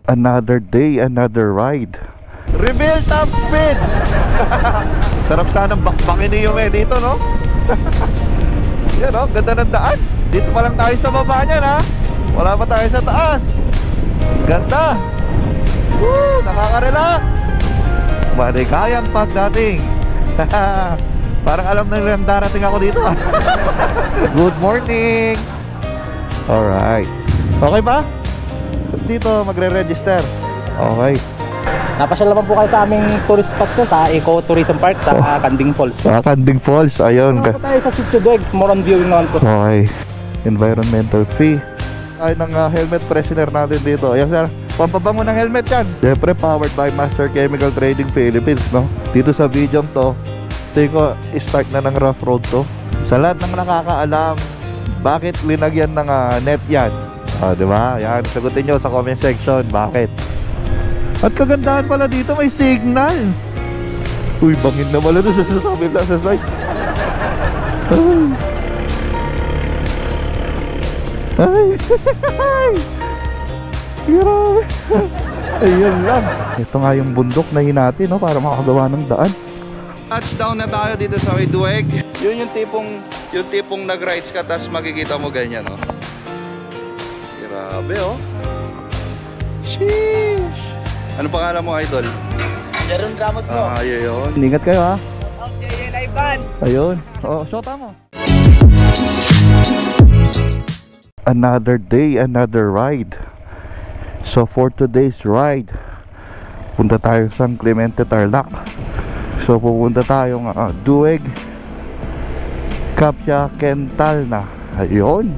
Another day, another ride. Reveal top speed! Sarap sanang bakbakin ni Yume dito, no? Yan, no? Ganda ng daan. Dito pa lang tayo sa baba niyan, ha? Wala pa tayo sa taas. Ganda! Woo! Nakaka-relax! Maligayang pagdating. Parang alam na nilang darating ako dito, ha? Good morning! Alright. Okay ba? Dito magre-register. Okay. Napasyal naman po kayo sa aming tourist spot ko sa Eco Tourism Park sa Kanding Falls. Kanding Falls, ayun. Naman po tayo sa Sitio Dueg, more on viewing naman po. Okay. Environmental fee. Ay ng helmet freshener natin dito. Ayan sir, pampabango ng helmet yan. Siyempre powered by Master Chemical Trading Philippines, no? Dito sa video to, tingin ko start na ng rough road to. Sa lahat ng nakakaalam, bakit linagyan ng net yan? Diba? Yan, sagutin nyo sa comment section, bakit? At kagandahan pala dito, may signal. Uy, bangin na pala doon sa kabila sa side. Ay. Ay. Grabe. Ayun lang. Ito nga yung bundok na hinati, no? Para makakagawa ng daan. Touchdown na tayo dito sa Dueg. Yun yung tipong nag-rides ka, tas makikita mo ganyan, no? Grabe, oh. Sheesh. Anong pangalan mo, idol? Jeron Ramos po. Ayun. Ingat kayo, ha? Ayun. Oh, shota mo. Another day, another ride. So for today's ride, punta tayo sa San Clemente, Tarlac. So pupunta tayong Dueg, Capia, Kental na. Ayun.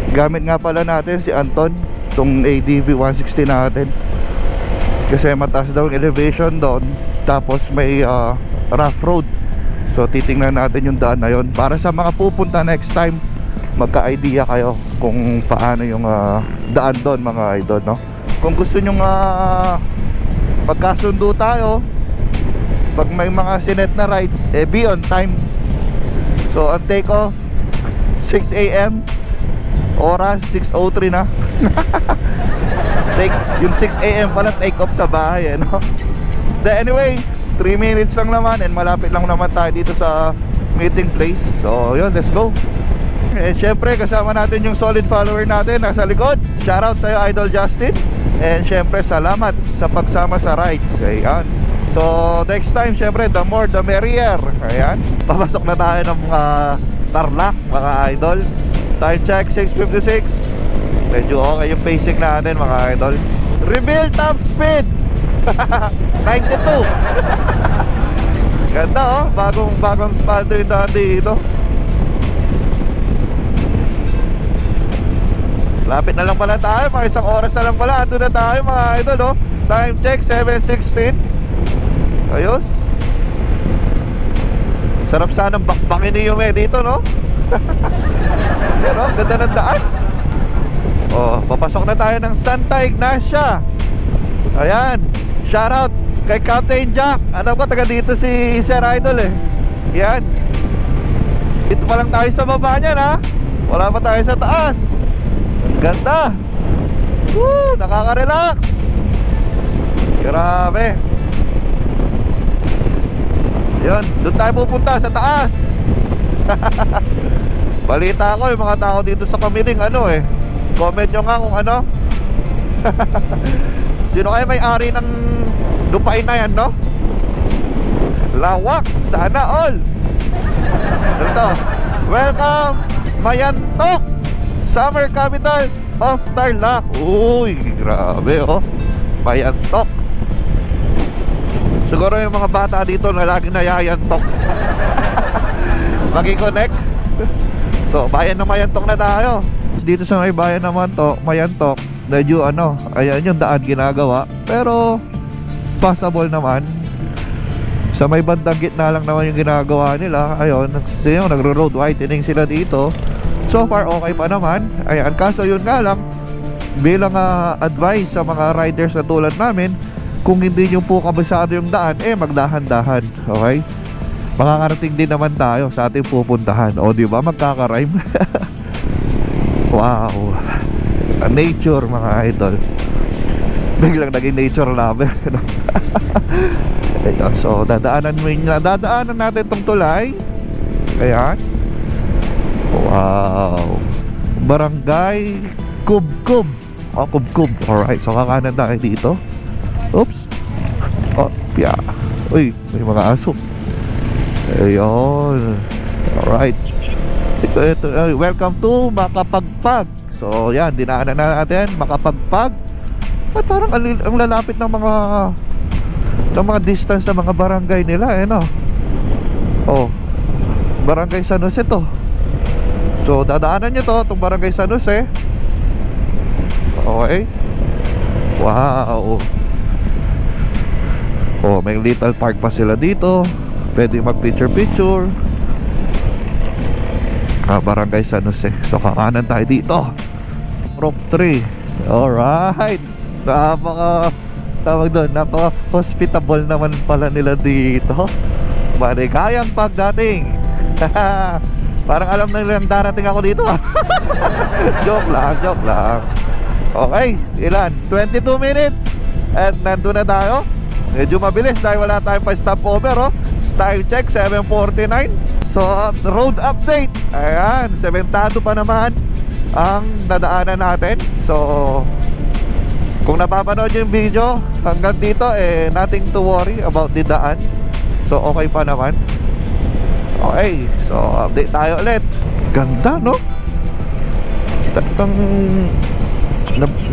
Gamit nga pala natin si Anton, itong ADV 160 natin. Kasi mataas daw yung elevation doon. Tapos may rough road. So titingnan natin yung daan na yun. Para sa mga pupunta next time, magka-idea kayo kung paano yung daan doon, mga idol, no? Kung gusto nyo magkasundo tayo, pag may mga sinet na ride, be on time. So ang take off 6 AM, oras 6:03 na. Yung 6 AM pala take off sa bahay, no? Anyway, 3 minutes lang naman and malapit lang naman tayo dito sa meeting place. So yun, let's go. And syempre kasama natin yung solid follower natin nasa likod. Shoutout sa'yo, Idol Justin. And syempre salamat sa pagsama sa ride. Ayan. So next time syempre the more the merrier. Ayan. Papasok na tayo ng mga Tarlac, mga idol. Time check 6:56. Medyo okay yung pacing natin, mga idol. Reveal top speed 92. Ganda, oh. Bagong spaldo yung daan dito. Lapit na lang pala tayo, mga isang oras na lang pala. Ando na tayo, mga idol, oh. Time check 7:16. Ayos. Sarap sanang bakbakin ni Yume dito, no? Yan, oh, ganda ng daan. Oh, papasok na tayo ng Santa Ignacia. Ayan. Shoutout kay Captain Jack. Alam ko taga dito si Sir Idol, eh. Yan. Dito pa lang tayo sa baba niyan, ha? Wala pa tayo sa taas. Ganda. Woo, nakaka-relax. Grabe. Yun, doon tayo pupunta sa taas. Balita ko yung mga tao dito sa Kamiling, comment nyo nga kung ano. Sino kayo may-ari ng lupain na yan, no? Lawak, sana all. Ito, welcome Mayantok, Summer Capital of Tarlac. Uy, grabe, oh. Mayantok. Siguro yung mga bata dito na lagi nayayantok. Maki-connect. So, bayan ng Mayantok na tayo. Dito sa may bayan naman to, Mayantok, medyo ayan yung daan ginagawa. Pero, passable naman. Sa may bandang gitna lang naman yung ginagawa nila. Ayun, nagro-road widening sila dito. So far, okay pa naman. Ayan, kaso yun nga lang, bilang advice sa mga riders na tulad namin, kung hindi nyo po kabisado yung daan, magdahan-dahan. Okay? Makakarating din naman tayo sa ating pupuntahan. O diba, magkaka-rhyme. Wow. Nature, mga idol. Biglang naging nature lover. No? Ayun, so dadaanan natin tong tulay. Ayan. Wow. Barangay Kubkub. Kubkub. Alright, so kakanan tayo dito. Oops. Oh, yeah. Uy, may mga aso. Ayun. Alright. Ito, welcome to Makapagpag. So yan, dinaanan na natin Makapagpag. At parang ang lalapit ng mga distance ng mga barangay nila, no? Oh, Barangay San Jose to. So dadaanan nyo to, itong Barangay San Jose. Okay. Wow. Oh, may little park pa sila dito. Pwede mag picture. Barangay San Jose. So kakanan tayo dito. Rock 3. Alright. Napaka hospitable naman pala nila dito. Maligayang pagdating. Parang alam na nilang darating ako dito. Joke lang. Okay, ilan? 22 minutes. And nandun na tayo. Medyo mabilis dahil wala tayong pa stopover. Time check 7:49. So road update. Ayan, sementado pa naman ang nadaanan natin. So kung napapanood yung video hanggang dito, nothing to worry about the daan. So okay pa naman. Okay, so update tayo ulit. Ganda, no? Talagang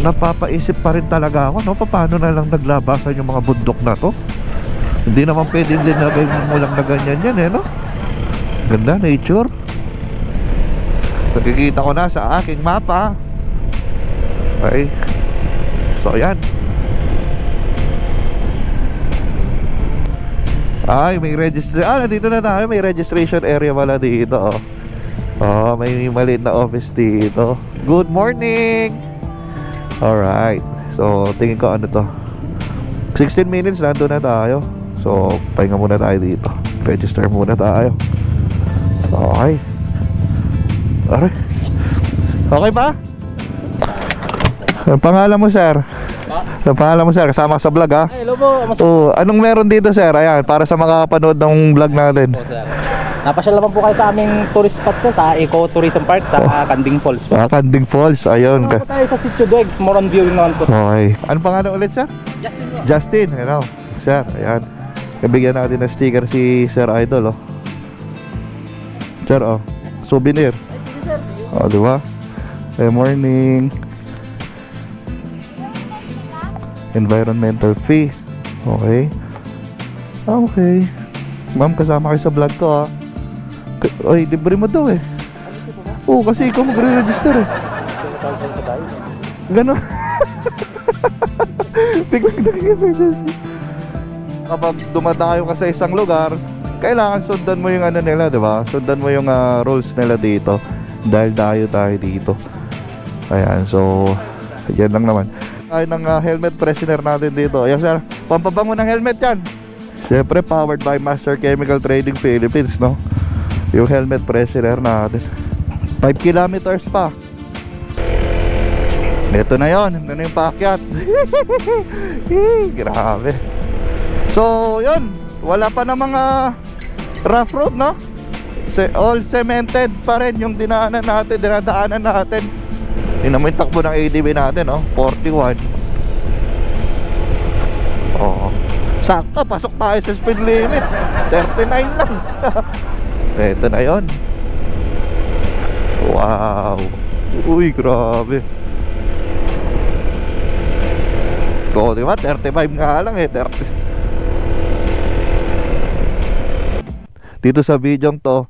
napapaisip pa rin talaga ako, no? Paano na lang naglabasan yung mga bundok na to? Hindi naman pwede din na mo lang na ganyan yan, no? Ganda, nature. Nakikita ko na sa aking mapa. Okay. So ayan. Ay, may nandito na tayo. May registration area pala dito. May maliit na office dito. Good morning. Alright. So tingin ko ano to, 16 minutes nandun na tayo. So pahinga muna tayo dito. Register muna tayo. Okay. Alright. Okay ba? Ang pangalan mo, sir? Ang pangalan mo, sir? Kasama sa vlog, ha? Hello po. Oh, anong meron dito, sir? Ayan, para sa makakapanood ng vlog natin. Napasyal naman po kayo sa aming tourist spot po sa Eco Tourism Park sa Kanding Falls po. Kanding Falls, ayun. Ano po tayo sa Sitio Dueg, more on viewing naman po. Okay. Anong pangalan ulit, sir? Justin. Justin, hello. Sir, ayan. Kabigyan natin ng sticker si Sir Idol, oh. Sir, oh. Souvenir. Oh, di ba? Good morning. Environmental fee. Okay. Okay. Ma'am, kasama kayo sa vlog ko, ha. Oy, libre mo daw, eh. Oo, kasi ikaw magre-register, eh. Ganon. Biglang nakikita. Kapag dumadayo ka sa isang lugar, kailangan sundan mo yung ano nila, di ba? Sundan mo yung rules nila dito. Dahil tayo dito. Ayan, so yan lang naman. Ay ng helmet freshener natin dito. Ayan, sir, pampabango ng helmet yan. Siyempre powered by Master Chemical Trading Philippines, no? Yung helmet freshener natin. 5 kilometers pa. Ito na yon. Ito na yung paakyat. Grabe. So yun, wala pa na mga rough road, no? All cemented pa rin yung dinaanan natin. Yun naman yung takbo ng ADB natin, no? 41. Oo. Sakto, pasok tayo sa speed limit. 39 lang. Ito na yun. Wow. Uy, grabe. O, diba? 35 nga lang, 30. Dito sa video to,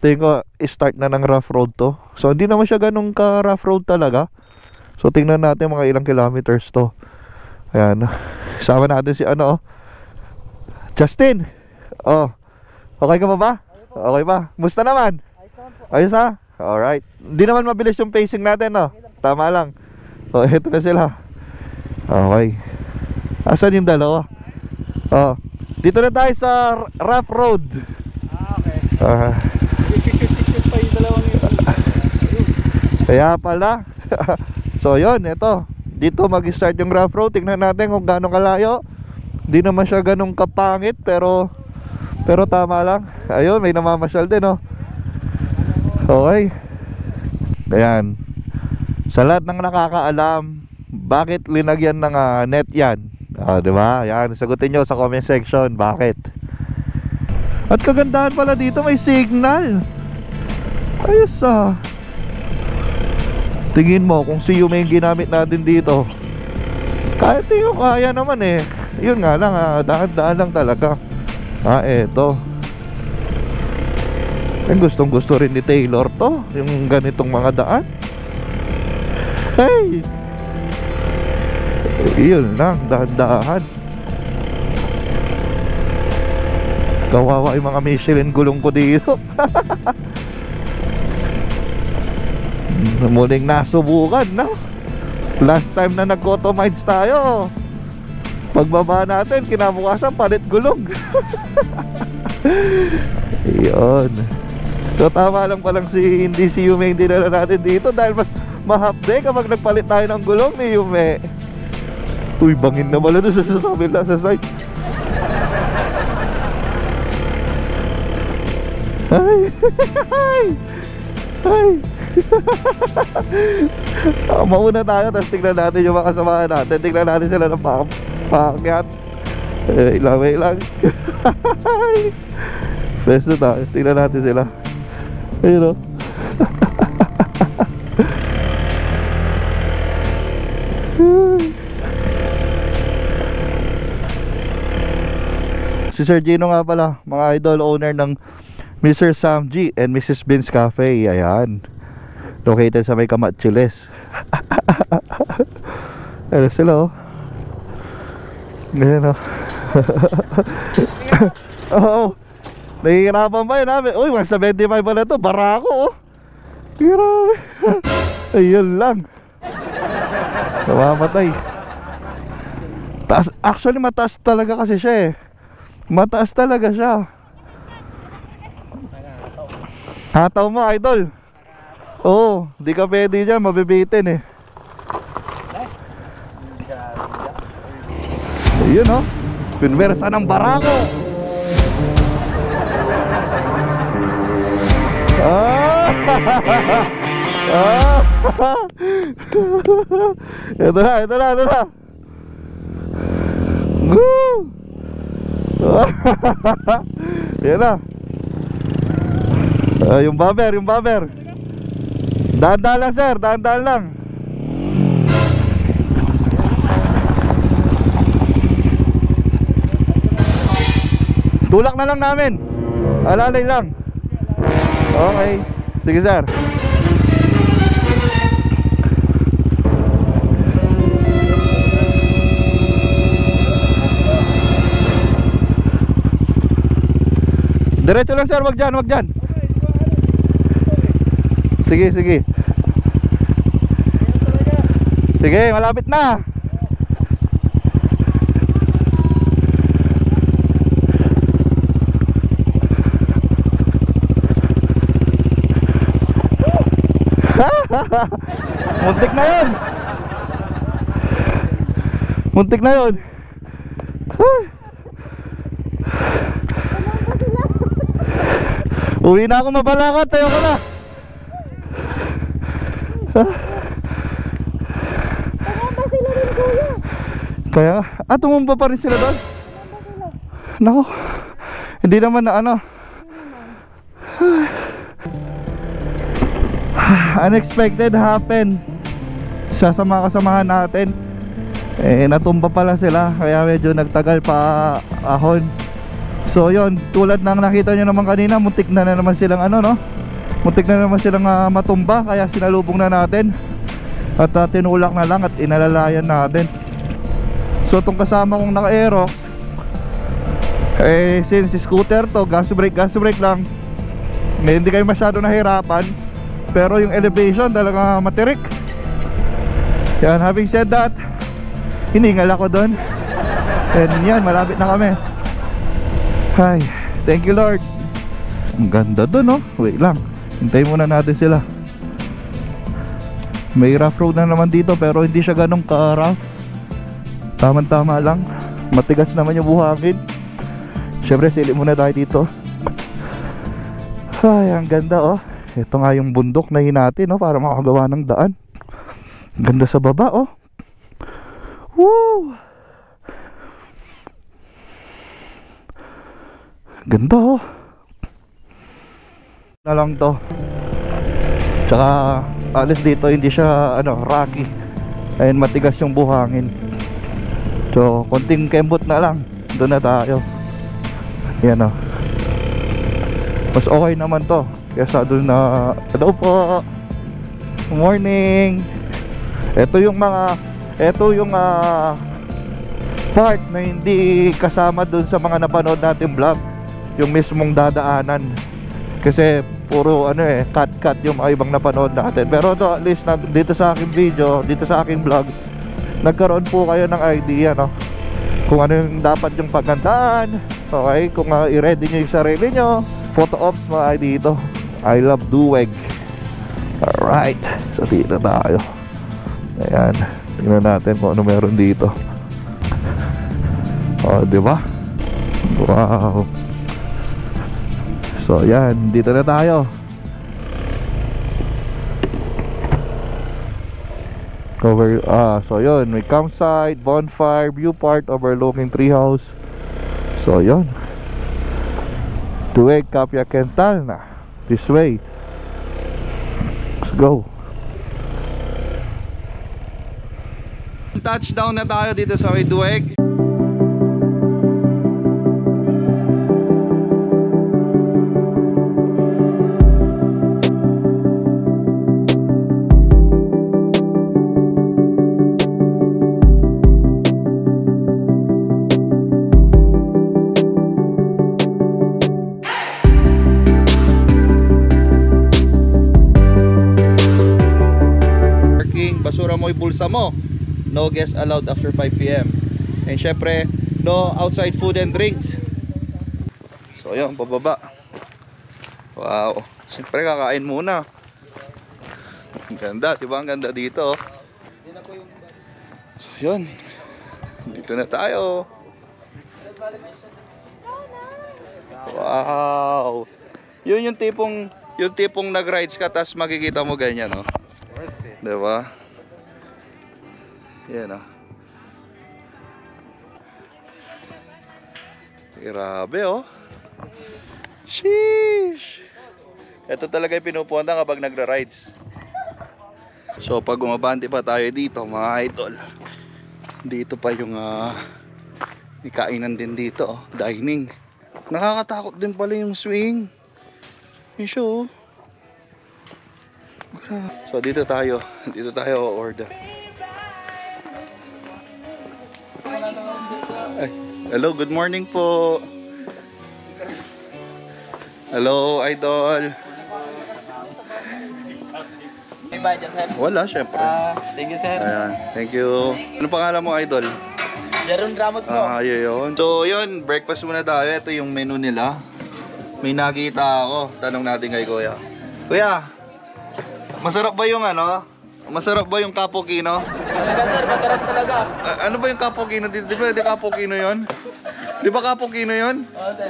tingin ko start na ng rough road to. So hindi naman siya ganun ka rough road talaga. So tingnan natin mga ilang kilometers to. Ayan. Sama natin si Justin. Oh. Okay ka ba? Okay ba? Musta naman? Ayos na? Alright. Hindi naman mabilis yung pacing natin, no? Tama lang. So ito na sila. Okay. Asan yung dalawa? Oh. Dito na tayo sa rough road. Kaya pala. So yun, ito dito mag-start yung rough road. Tingnan natin kung gaano kalayo. Hindi naman siya ganong kapangit, pero tama lang. Ayun, may namamasyal din, oh. Okay. Ayan. Sa lahat ng nakakaalam, bakit linagyan ng net yan? Diba? Ayan, sagutin nyo sa comment section. Bakit? At kagandahan pala dito, may signal. Ayos, tingin mo kung si Yume yung ginamit natin dito. Kahit yung kaya naman eh. Yun nga lang, daan-daan lang talaga. Eto. Gustong gusto rin ni Taylor to, yung ganitong mga daan. Hey, yun lang, daan-daan. Kawawa yung mga Michelin gulong ko dito. Muling nasubukan, no? Last time na nag-automides tayo, pagbaba natin, kinabukasan palit gulong. Yun. So tama lang palang hindi si Yume yung dinala natin dito, dahil mas mahapde kapag nagpalit tayo ng gulong ni Yume. Uy, bangin na pala doon sa kabila sa side. Ay. Ay. Mauna tayo, tapos tignan natin yung mga kasamahan natin. Tignan natin sila ng paakyat. Ilaway lang. Besto tayo, tignan natin sila. Ayun, oh. Si Sir Gino nga pala, mga idol, owner ng Mr. Sam G and Mrs. Beans Cafe. Ayan, located sa may Kamachiles. Ayan sila, oh. Ayan, oh. Oo. Nahihirapan pa yun namin. Uy, 175 pala to, barako, oh. Grabe. Ayun lang, namamatay. Taas, actually mataas talaga kasi siya eh. Mataas talaga siya. Hataw mo, idol. Oo, di ka pwede dyan, mabibitin eh. Ayun, oh. Pinwersa ng barako. Ito na. Woo! Yan na. Yung bumper. Dahan-dahan lang, sir, dahan-dahan lang. Tulak na lang namin. Alalay lang. Okay. Sige, sir. Diretso lang, sir, wag dyan. Sige. Sige, malapit na. Muntik na yun. Uwi na ako, mabalakot, tayo ko na. Tumamba sila rin, kuya. Kaya, tumumba pa rin sila doon. Nako, hindi naman na ano. Unexpected happen sa mga kasamahan natin. Natumba pala sila, kaya medyo nagtagal pa ahon. So yun, tulad ng nakita nyo naman kanina, muntik na naman silang muntik na naman silang matumba, kaya sinalubong na natin at tinulak na lang at inalalayan natin. So itong kasama kong naka-aero, since scooter to, gas brake lang, hindi kayo masyado nahirapan, pero yung elevation talaga matirik. Yan, having said that, hiningal ako doon. And yan, malapit na kami. Hi, thank you Lord. Ang ganda doon, no? Wait lang, hintayin muna natin sila. May rough road na naman dito pero hindi siya ganong ka-rough. Tama-tama lang. Matigas naman yung buhangin. Syempre silip muna tayo dito. Ay, ang ganda oh. Ito nga yung bundok na hinati no, para makagawa ng daan. Ang ganda sa baba oh. Woo! Ganda oh. Na lang to. Tsaka alis dito hindi siya rocky. Ayun, matigas yung buhangin. So konting kembot na lang. Doon na tayo. Yan oh. Mas okay naman to kaysa doon na hello po. Good morning. Ito yung part na hindi kasama doon sa mga napanood natin vlog. Yung mismong dadaanan. Kasi puro cut yung mga ibang napanood natin. Pero to, at least dito sa aking video, dito sa aking vlog, nagkaroon po kayo ng idea no, kung ano yung dapat yung paghandaan. Okay, kung i-ready nyo yung sarili nyo. Photo ops mga dito. I love Duweg. Alright, so dito tayo. Ayan, tingnan natin kung ano meron dito. Oh, diba? Wow. So yan, dito na tayo. So yun, may campsite, bonfire, view part overlooking treehouse. So yun, Duweg, Kapia, Kental na. This way. Let's go. Touchdown na tayo dito sa Duweg. Basura mo, ibulsa mo. No guests allowed after 5 PM. And syempre, no outside food and drinks. So yun, pababa. Wow, syempre kakain muna. Ang ganda, diba? Ang ganda dito. So yun, dito na tayo. Wow. Yun yung tipong nag-rides ka tas makikita mo ganyan, no? Diba? Yan oh. Grabe oh. Sheesh. Ito talaga yung pinupunta kapag nagra-rides. So pag umabante pa tayo dito mga idol, dito pa yung kainan din dito oh. Dining. Nakakatakot din pala yung swing. Yung show. So dito tayo order. Ay, hello, good morning po. Hello, idol. May budget, sir? Wala, syempre. Thank you, sir. Ayan, thank you. Ano pangalan mo, idol? Jaron Ramos po. Yun. So, yun, breakfast muna tayo. Ito yung menu nila. May nakita ako. Tanong natin kay Kuya. Kuya, masarap ba yung masarap ba yung cappuccino? Talaga, sir, masarap talaga. Ano ba yung cappuccino dito? Di ba cappuccino yun? Di ba cappuccino yun?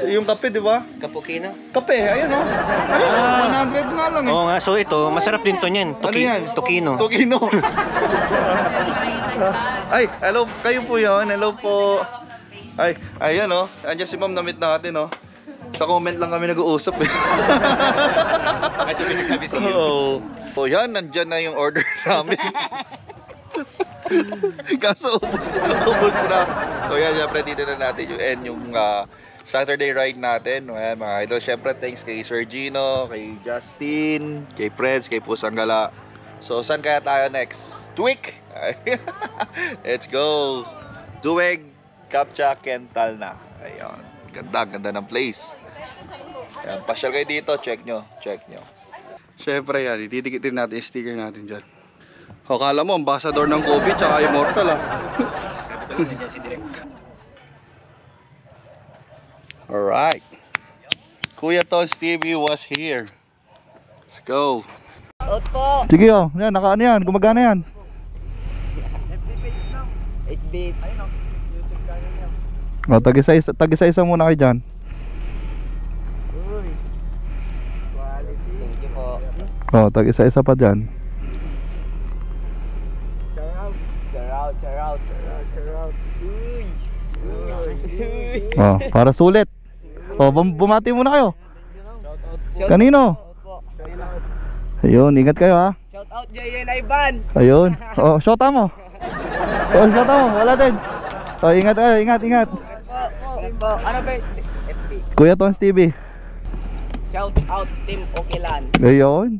Yung kape, di ba? Cappuccino? Kape, ayun o. Ayun, 100 nga lang eh. Oo nga, so ito, masarap din to niyan. Ano yan? Tokino. Tokino. Ay, hello, kayo po yun. Hello po. Ay, ayan o. Andiyan si ma'am, na-meet natin o. Sa comment lang kami nag-uusap eh. Kasi pinagsabi si you. So yan, nandyan na yung order namin. Kaso ubos na. So yan, syempre dito na natin yung end yung Saturday ride natin. Ayan, mga idol, syempre thanks kay Sir Gino, kay Justin, kay Freds, kay Pusang Gala. So saan kaya tayo next week? Let's go. Duweg, Kapcha, Kental na. Ayun, ganda ng place. Ayan, pasyal kayo dito, check nyo. Syempre yan, itidikitin natin yung sticker natin dyan. O, kala mo, ambassador ng COVID tsaka immortal Alright. Kuya Ton Stevie was here. Let's go. Shoutout po. Sige oh, yan, naka ano yan, gumagana yan. FB. O, tag-isa-isa muna kayo dyan. Thank you po. O, tag-isa-isa pa dyan. Shout out. Uy. O, para sulit. O, bumati muna kayo. Kanino? Ayun, ingat kayo ha. Shout out JN Ivan. Ayun. O, shota mo. O, shota mo, wala din. O, ingat kayo, ingat. Po. Ano ba? FB. Kuya Tons TV. Shout out Team Okilan. Ayun.